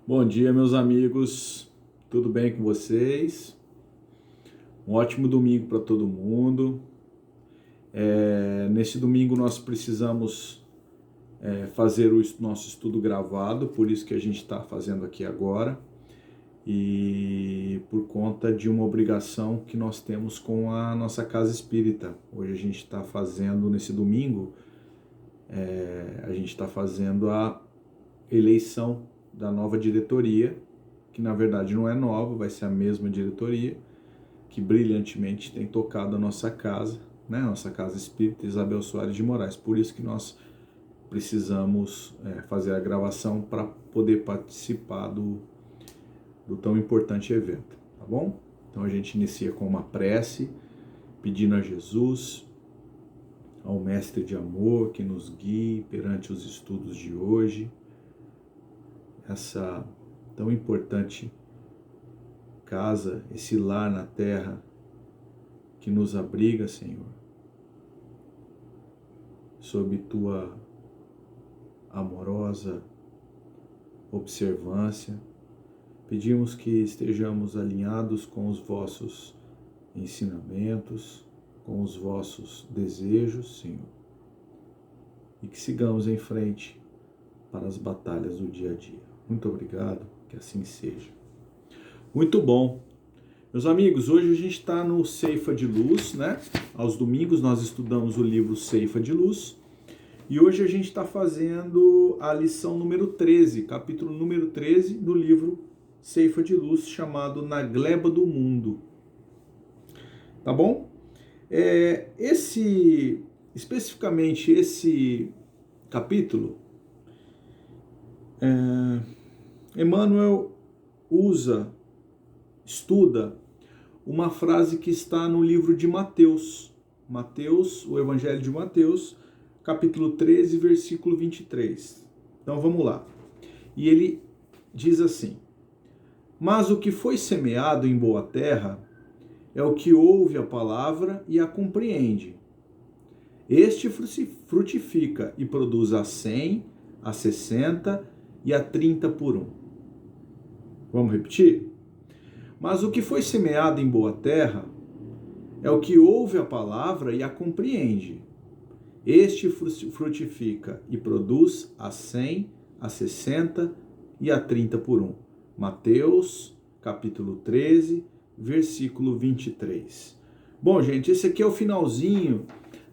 Bom dia, meus amigos. Tudo bem com vocês? Um ótimo domingo para todo mundo. Nesse domingo nós precisamos fazer o nosso estudo gravado, por isso que a gente está fazendo aqui agora, e por conta de uma obrigação que nós temos com a nossa casa espírita. Hoje a gente está fazendo, nesse domingo, a gente está fazendo a eleição da nova diretoria, que na verdade não é nova, vai ser a mesma diretoria que brilhantemente tem tocado a nossa casa, né? Nossa casa espírita Isabel Soares de Moraes. Por isso que nós precisamos fazer a gravação para poder participar do tão importante evento, tá bom? Então a gente inicia com uma prece, pedindo a Jesus, ao Mestre de Amor, que nos guie perante os estudos de hoje, essa tão importante casa, esse lar na terra que nos abriga, Senhor, sob tua amorosa observância. Pedimos que estejamos alinhados com os vossos ensinamentos, com os vossos desejos, Senhor, e que sigamos em frente para as batalhas do dia a dia. Muito obrigado, que assim seja. Muito bom. Meus amigos, hoje a gente está no Ceifa de Luz, né? Aos domingos nós estudamos o livro Ceifa de Luz. E hoje a gente está fazendo a lição número 13, capítulo número 13 do livro Ceifa de Luz, chamado Na Gleba do Mundo. Tá bom? Especificamente esse capítulo, Emmanuel estuda uma frase que está no livro de Mateus, o Evangelho de Mateus, capítulo 13, versículo 23. Então vamos lá. E ele diz assim: mas o que foi semeado em boa terra é o que ouve a palavra e a compreende. Este frutifica e produz a 100, a 60 e a 30 por um. Vamos repetir? Mas o que foi semeado em boa terra é o que ouve a palavra e a compreende. Este frutifica e produz a 100, a 60 e a 30 por um. Mateus, capítulo 13, versículo 23. Bom, gente, esse aqui é o finalzinho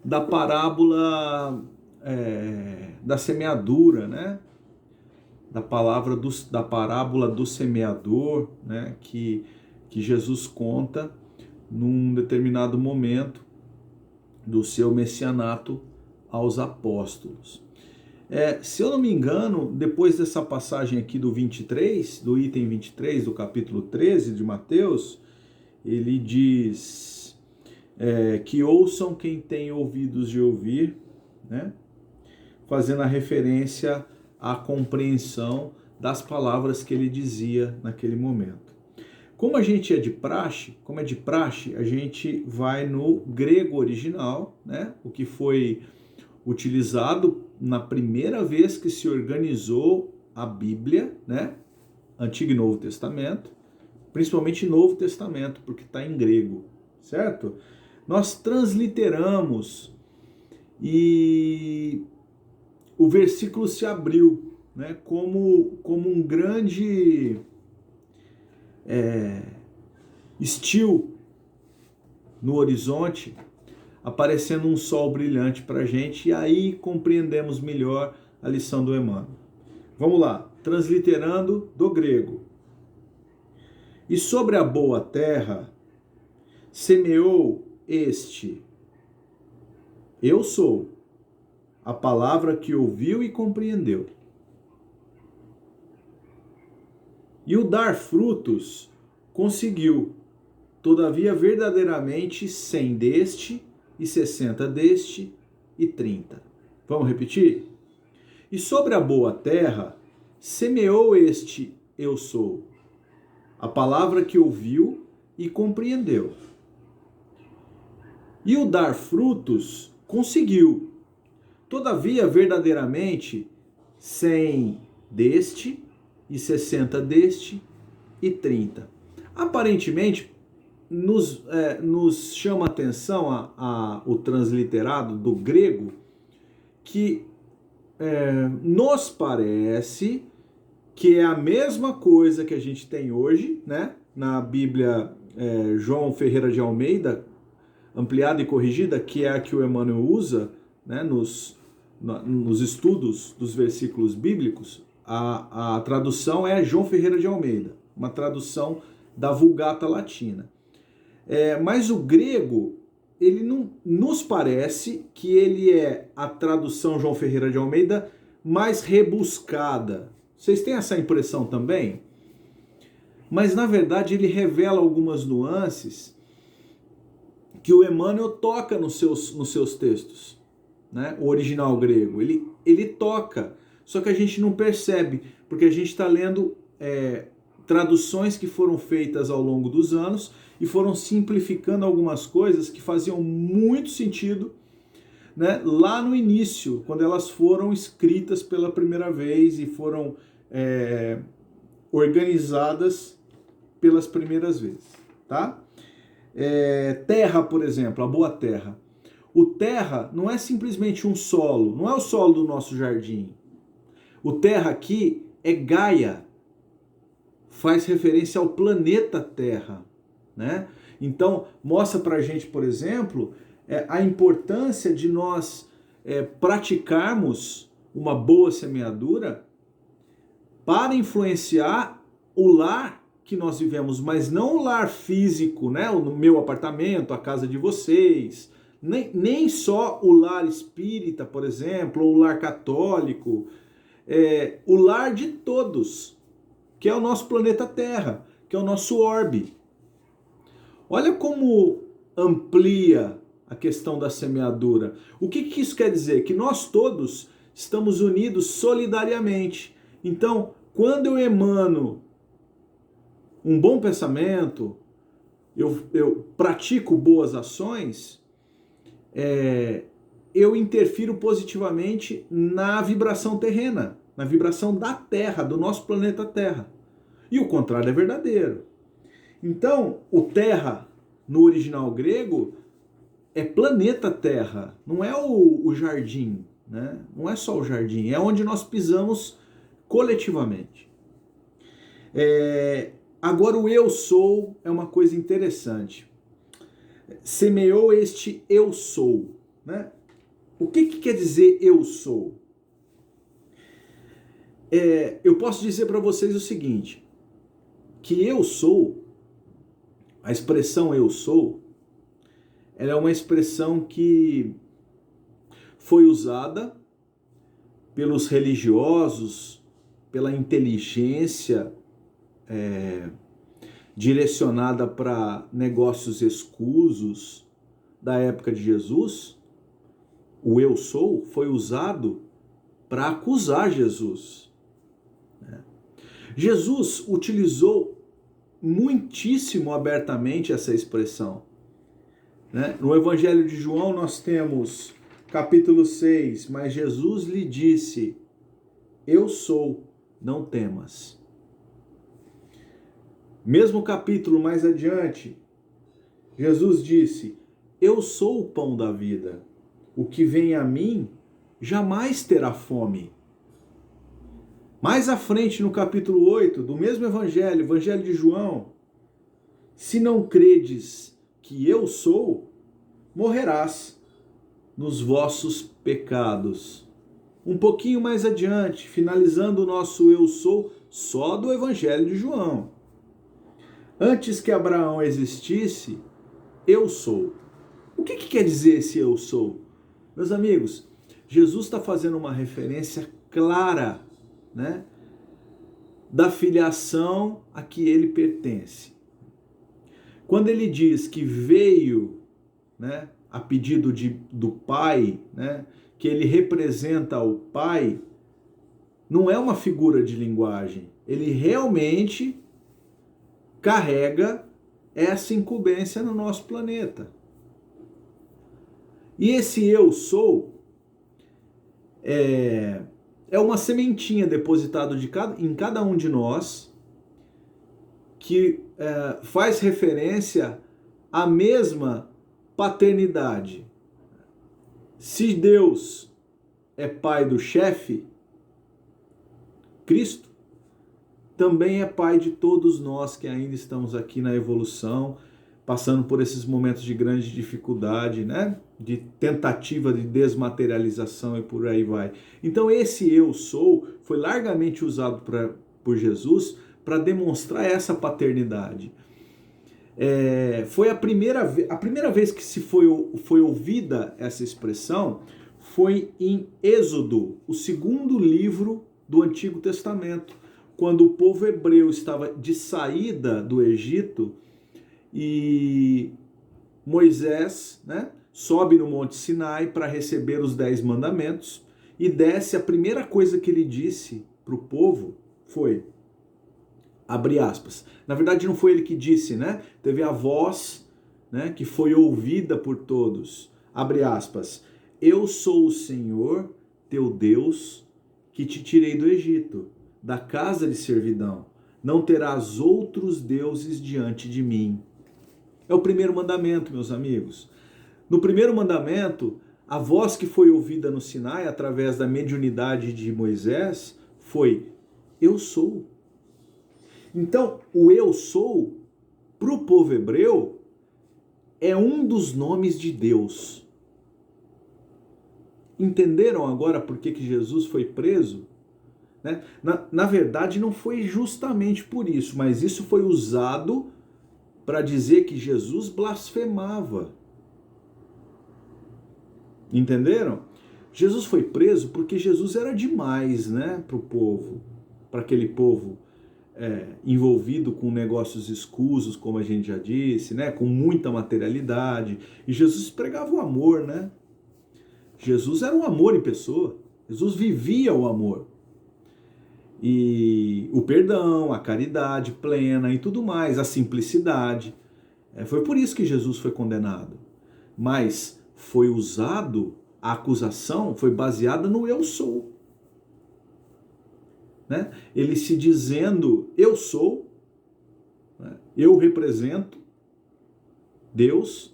da parábola da semeadura, né? Da parábola do semeador, né? Que Jesus conta num determinado momento do seu messianato aos apóstolos. Se eu não me engano, depois dessa passagem aqui do 23, do item 23 do capítulo 13 de Mateus, ele diz que ouçam quem tem ouvidos de ouvir, né? Fazendo a referência à compreensão das palavras que ele dizia naquele momento. Como é de praxe, a gente vai no grego original, né? O que foi utilizado na primeira vez que se organizou a Bíblia, né? Antigo e Novo Testamento, principalmente Novo Testamento, porque está em grego, certo? Nós transliteramos e o versículo se abriu, né? Como um grande estio no horizonte, aparecendo um sol brilhante para a gente, e aí compreendemos melhor a lição do Emmanuel. Vamos lá, transliterando do grego. E sobre a boa terra semeou este, eu sou, a palavra que ouviu e compreendeu. E o dar frutos conseguiu, todavia verdadeiramente 100 deste, e 60 deste, e 30. Vamos repetir? E sobre a boa terra semeou este eu sou, a palavra que ouviu e compreendeu. E o dar frutos conseguiu, todavia verdadeiramente 100 deste e 60 deste e 30. Aparentemente, nos chama a atenção o transliterado do grego, que nos parece que é a mesma coisa que a gente tem hoje, né? Na Bíblia João Ferreira de Almeida, ampliada e corrigida, que é a que o Emmanuel usa, né? Nos estudos dos versículos bíblicos, a tradução é João Ferreira de Almeida, uma tradução da Vulgata Latina. Mas o grego, ele não nos parece que ele é a tradução João Ferreira de Almeida mais rebuscada. Vocês têm essa impressão também? Mas, na verdade, ele revela algumas nuances que o Emmanuel toca nos seus textos, né? O original grego. Ele toca, só que a gente não percebe, porque a gente está lendo traduções que foram feitas ao longo dos anos e foram simplificando algumas coisas que faziam muito sentido, né, lá no início, quando elas foram escritas pela primeira vez e foram organizadas pelas primeiras vezes, tá? Terra, por exemplo, a boa terra. O terra não é simplesmente um solo, não é o solo do nosso jardim. O terra aqui é Gaia, faz referência ao planeta Terra, né? Então, mostra pra gente, por exemplo, a importância de nós praticarmos uma boa semeadura para influenciar o lar que nós vivemos, mas não o lar físico, né? O meu apartamento, a casa de vocês, nem só o lar espírita, por exemplo, ou o lar católico, o lar de todos, que é o nosso planeta Terra, que é o nosso orbe. Olha como amplia a questão da semeadura. O que isso quer dizer? Que nós todos estamos unidos solidariamente. Então, quando eu emano um bom pensamento, eu pratico boas ações, eu interfiro positivamente na vibração terrena, na vibração da Terra, do nosso planeta Terra. E o contrário é verdadeiro. Então, o terra, no original grego, é planeta Terra, não é o jardim, né? Não é só o jardim, é onde nós pisamos coletivamente. Agora, o eu sou é uma coisa interessante. Semeou este eu sou, né? O que quer dizer eu sou? Eu posso dizer para vocês o seguinte, que eu sou, a expressão eu sou, ela é uma expressão que foi usada pelos religiosos, pela inteligência direcionada para negócios escusos da época de Jesus. O eu sou foi usado para acusar Jesus. Jesus utilizou muitíssimo abertamente essa expressão. No Evangelho de João nós temos capítulo 6, mas Jesus lhe disse, eu sou, não temas. Mesmo capítulo mais adiante, Jesus disse, eu sou o pão da vida, o que vem a mim jamais terá fome. Mais à frente, no capítulo 8 do mesmo Evangelho, Evangelho de João, se não credes que eu sou, morrerás nos vossos pecados. Um pouquinho mais adiante, finalizando o nosso eu sou, só do Evangelho de João. Antes que Abraão existisse, eu sou. O que quer dizer esse eu sou? Meus amigos, Jesus está fazendo uma referência clara, né, da filiação a que ele pertence. Quando ele diz que veio, né, a pedido do Pai, né, que ele representa o Pai, não é uma figura de linguagem. Ele realmente carrega essa incumbência no nosso planeta. E esse eu sou é uma sementinha depositada em cada um de nós que faz referência à mesma paternidade. Se Deus é pai do chefe, Cristo, também é pai de todos nós que ainda estamos aqui na evolução, passando por esses momentos de grande dificuldade, né? De tentativa de desmaterialização e por aí vai. Então esse eu sou foi largamente usado por Jesus para demonstrar essa paternidade. Foi a primeira vez que foi ouvida essa expressão foi em Êxodo, o segundo livro do Antigo Testamento, quando o povo hebreu estava de saída do Egito e Moisés, né, sobe no Monte Sinai para receber os 10 mandamentos e desce. A primeira coisa que ele disse para o povo foi, abre aspas, na verdade não foi ele que disse, né? Teve a voz, né, que foi ouvida por todos, abre aspas, eu sou o Senhor, teu Deus, que te tirei do Egito, da casa de servidão. Não terás outros deuses diante de mim. É o primeiro mandamento, meus amigos. No primeiro mandamento, a voz que foi ouvida no Sinai, através da mediunidade de Moisés, foi, eu sou. Então, o eu sou, para o povo hebreu, é um dos nomes de Deus. Entenderam agora por que Jesus foi preso? Né? Na verdade, não foi justamente por isso, mas isso foi usado para dizer que Jesus blasfemava. Entenderam? Jesus foi preso porque Jesus era demais, né, para o povo, para aquele povo envolvido com negócios escusos, como a gente já disse, né, com muita materialidade. E Jesus pregava o amor, né? Jesus era um amor em pessoa. Jesus vivia o amor. E o perdão, a caridade plena e tudo mais, a simplicidade. Foi por isso que Jesus foi condenado. Mas foi usado, a acusação foi baseada no eu sou. Né? Ele se dizendo, eu sou, né? Eu represento Deus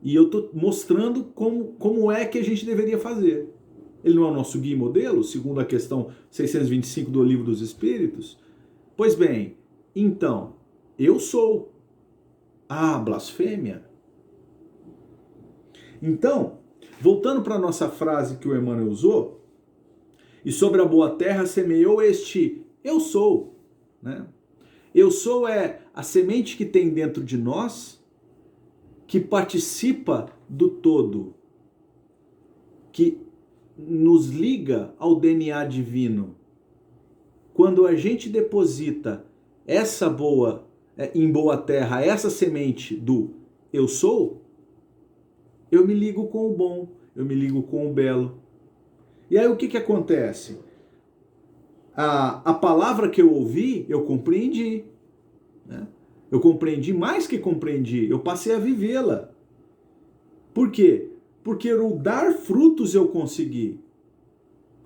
e eu estou mostrando como é que a gente deveria fazer. Ele não é o nosso guia e modelo, segundo a questão 625 do Livro dos Espíritos? Pois bem, então, eu sou. Ah, blasfêmia. Então, voltando para a nossa frase que o Emmanuel usou, e sobre a boa terra semeou este eu sou. Né? Eu sou é a semente que tem dentro de nós, que participa do todo, que nos liga ao DNA divino. Quando a gente deposita em boa terra, essa semente do eu sou, eu me ligo com o bom, eu me ligo com o belo. E aí o que acontece? A palavra que eu ouvi, eu compreendi. Né? Eu compreendi mais que compreendi, eu passei a vivê-la. Por quê? Porque o dar frutos eu consegui.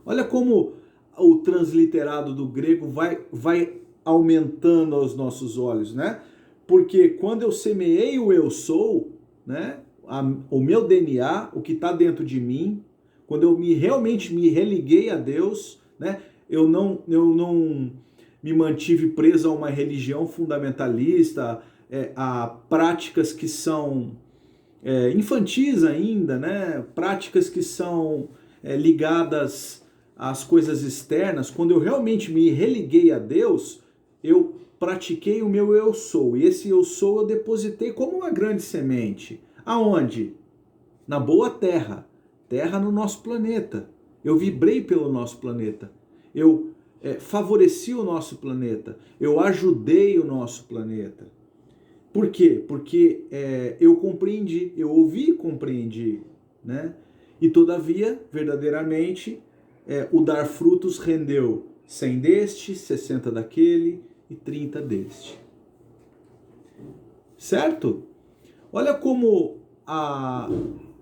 Olha como o transliterado do grego vai aumentando aos nossos olhos, né? Porque quando eu semeei o eu sou, né? O meu DNA, o que está dentro de mim, quando eu realmente me religuei a Deus, né? Eu não me mantive preso a uma religião fundamentalista, a práticas que são infantis ainda, né? Práticas que são ligadas às coisas externas. Quando eu realmente me religuei a Deus, eu pratiquei o meu eu sou. E esse eu sou eu depositei como uma grande semente. Aonde? Na boa terra. Terra no nosso planeta. Eu vibrei pelo nosso planeta. Eu favoreci o nosso planeta. Eu ajudei o nosso planeta. Por quê? Porque eu compreendi, eu ouvi e compreendi, né? E todavia, verdadeiramente, o dar frutos rendeu 100 deste, 60 daquele e 30 deste. Certo? Olha como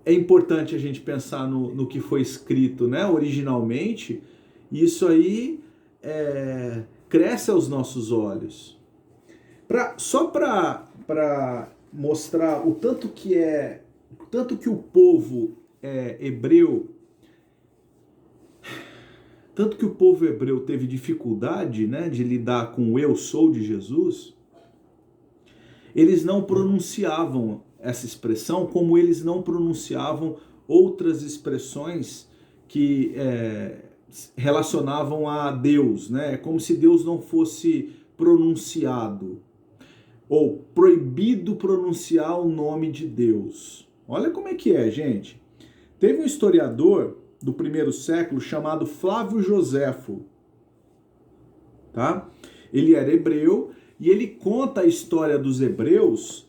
é importante a gente pensar no que foi escrito, né, originalmente Isso aí cresce aos nossos olhos. Só para mostrar o tanto que o povo hebreu, tanto que o povo hebreu teve dificuldade, né, de lidar com o eu sou de Jesus, eles não pronunciavam essa expressão como eles não pronunciavam outras expressões que relacionavam a Deus, né? É como se Deus não fosse pronunciado ou proibido pronunciar o nome de Deus. Olha como é que é, gente. Teve um historiador do primeiro século chamado Flávio Joséfo, tá? Ele era hebreu e ele conta a história dos hebreus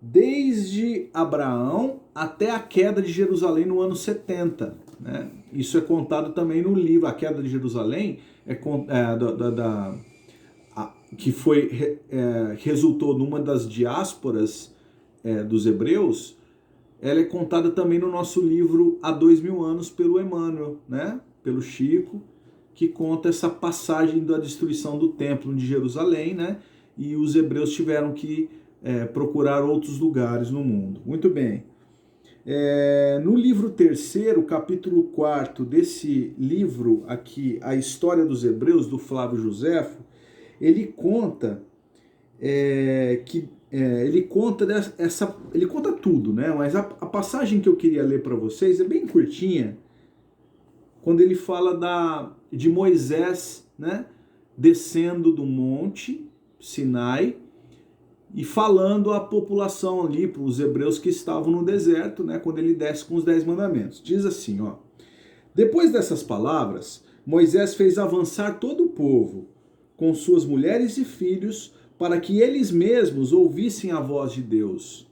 desde Abraão até a queda de Jerusalém no ano 70, né? Isso é contado também no livro. A queda de Jerusalém que resultou numa das diásporas dos hebreus. Ela é contada também no nosso livro Há 2000 anos pelo Emmanuel, né? Pelo Chico, que conta essa passagem da destruição do templo de Jerusalém, né? E os hebreus tiveram que procurar outros lugares no mundo. Muito bem. No livro 3º, capítulo 4 desse livro aqui, A História dos Hebreus, do Flávio Joséfo, ele conta ele conta tudo, né? Mas a passagem que eu queria ler para vocês é bem curtinha, quando ele fala de Moisés, né, descendo do monte Sinai e falando à população ali, para os hebreus que estavam no deserto, né, quando ele desce com os 10 mandamentos. Diz assim, ó: depois dessas palavras, Moisés fez avançar todo o povo, com suas mulheres e filhos, para que eles mesmos ouvissem a voz de Deus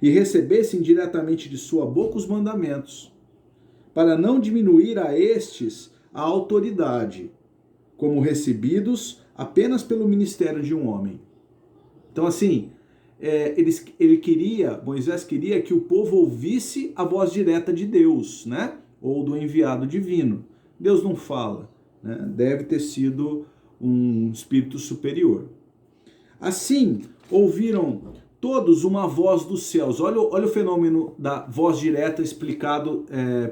e recebessem diretamente de sua boca os mandamentos, para não diminuir a estes a autoridade, como recebidos apenas pelo ministério de um homem. Então, assim, Moisés queria que o povo ouvisse a voz direta de Deus, né? Ou do enviado divino. Deus não fala, né? Deve ter sido um espírito superior. Assim, ouviram todos uma voz dos céus. Olha o fenômeno da voz direta explicado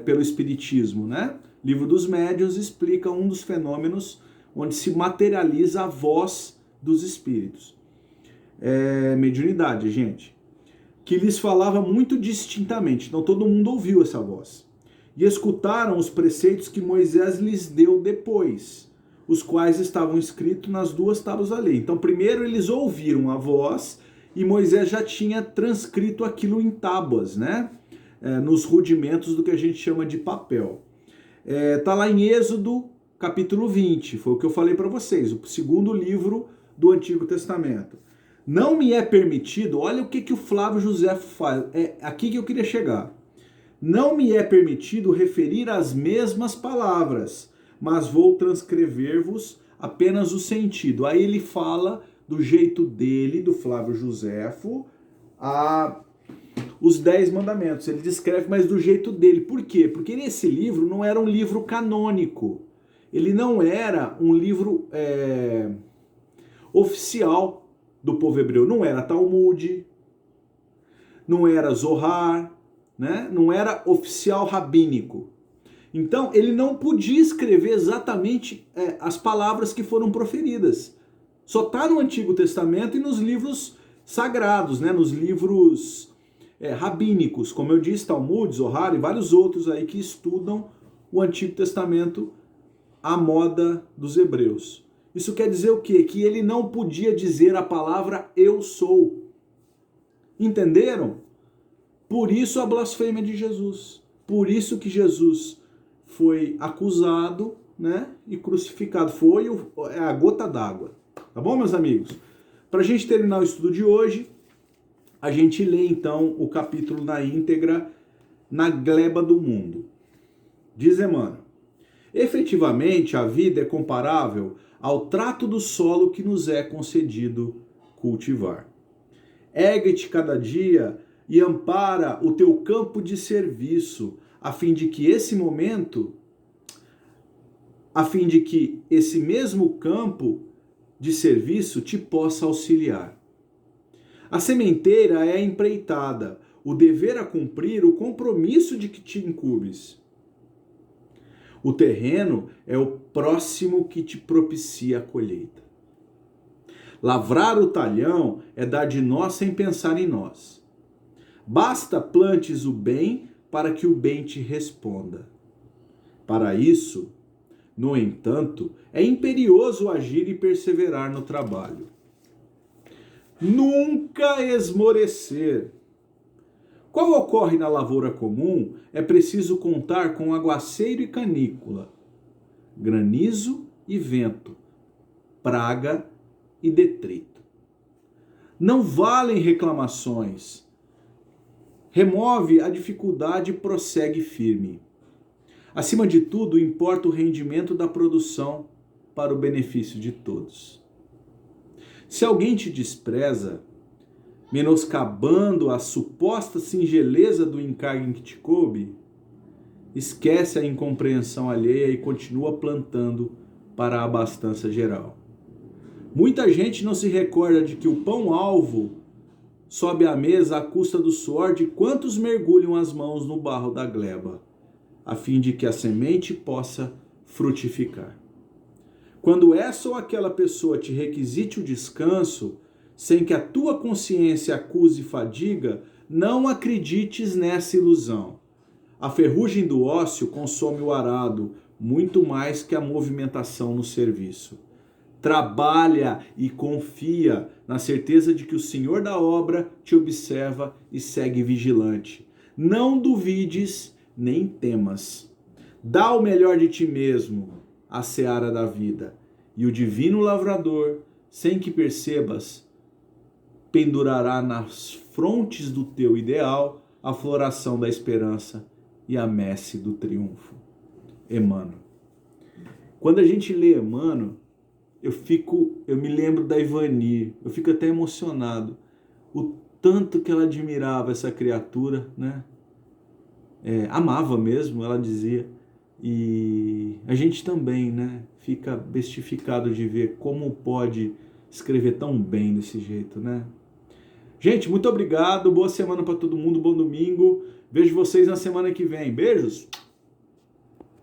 pelo Espiritismo, né? O Livro dos Médiuns explica um dos fenômenos onde se materializa a voz dos espíritos. Mediunidade, gente. Que lhes falava muito distintamente. Então todo mundo ouviu essa voz. E escutaram os preceitos que Moisés lhes deu depois, os quais estavam escritos nas 2 tábuas da lei. Então, primeiro eles ouviram a voz e Moisés já tinha transcrito aquilo em tábuas, né? Nos rudimentos do que a gente chama de papel. Tá lá em Êxodo, capítulo 20, foi o que eu falei para vocês, o 2º livro do Antigo Testamento. Não me é permitido, olha o que o Flávio Joséfo faz, aqui que eu queria chegar. Não me é permitido referir as mesmas palavras, mas vou transcrever-vos apenas o sentido. Aí ele fala do jeito dele, do Flávio Joséfo, os 10 mandamentos. Ele descreve, mas do jeito dele. Por quê? Porque esse livro não era um livro canônico. Ele não era um livro oficial do povo hebreu. Não era Talmud, não era Zohar, né? Não era oficial rabínico. Então, ele não podia escrever exatamente as palavras que foram proferidas. Só está no Antigo Testamento e nos livros sagrados, né? Nos livros rabínicos, como eu disse, Talmud, Zohar e vários outros aí que estudam o Antigo Testamento à moda dos hebreus. Isso quer dizer o quê? Que ele não podia dizer a palavra eu sou. Entenderam? Por isso a blasfêmia de Jesus. Por isso que Jesus foi acusado, né, e crucificado. Foi a gota d'água. Tá bom, meus amigos? Para a gente terminar o estudo de hoje, a gente lê então o capítulo na íntegra, Na Gleba do Mundo. Diz Emmanuel: efetivamente, a vida é comparável ao trato do solo que nos é concedido cultivar. Ergue-te cada dia e ampara o teu campo de serviço, a fim de que esse momento a fim de que esse mesmo campo de serviço te possa auxiliar. A sementeira é a empreitada, o dever a cumprir, o compromisso de que te incumbes. O terreno é o próximo que te propicia a colheita. Lavrar o talhão é dar de nós sem pensar em nós. Basta plantes o bem para que o bem te responda. Para isso, no entanto, é imperioso agir e perseverar no trabalho. Nunca esmorecer. Qual ocorre na lavoura comum, é preciso contar com aguaceiro e canícula, granizo e vento, praga e detrito. Não valem reclamações. Remove a dificuldade e prossegue firme. Acima de tudo, importa o rendimento da produção para o benefício de todos. Se alguém te despreza, menoscabando a suposta singeleza do encargo que te coube, esquece a incompreensão alheia e continua plantando para a abastança geral. Muita gente não se recorda de que o pão-alvo sobe à mesa à custa do suor de quantos mergulham as mãos no barro da gleba, a fim de que a semente possa frutificar. Quando essa ou aquela pessoa te requisite o descanso, sem que a tua consciência acuse fadiga, não acredites nessa ilusão. A ferrugem do ócio consome o arado muito mais que a movimentação no serviço. Trabalha e confia na certeza de que o Senhor da obra te observa e segue vigilante. Não duvides nem temas. Dá o melhor de ti mesmo à seara da vida, e o divino lavrador, sem que percebas, pendurará nas frontes do teu ideal a floração da esperança e a messe do triunfo. Emmanuel. Quando a gente lê Emmanuel, eu me lembro da Ivani, eu fico até emocionado. O tanto que ela admirava essa criatura, né? Amava mesmo, ela dizia. E a gente também, né? Fica bestificado de ver como pode escrever tão bem desse jeito, né? Gente, muito obrigado, boa semana para todo mundo, bom domingo. Vejo vocês na semana que vem. Beijos!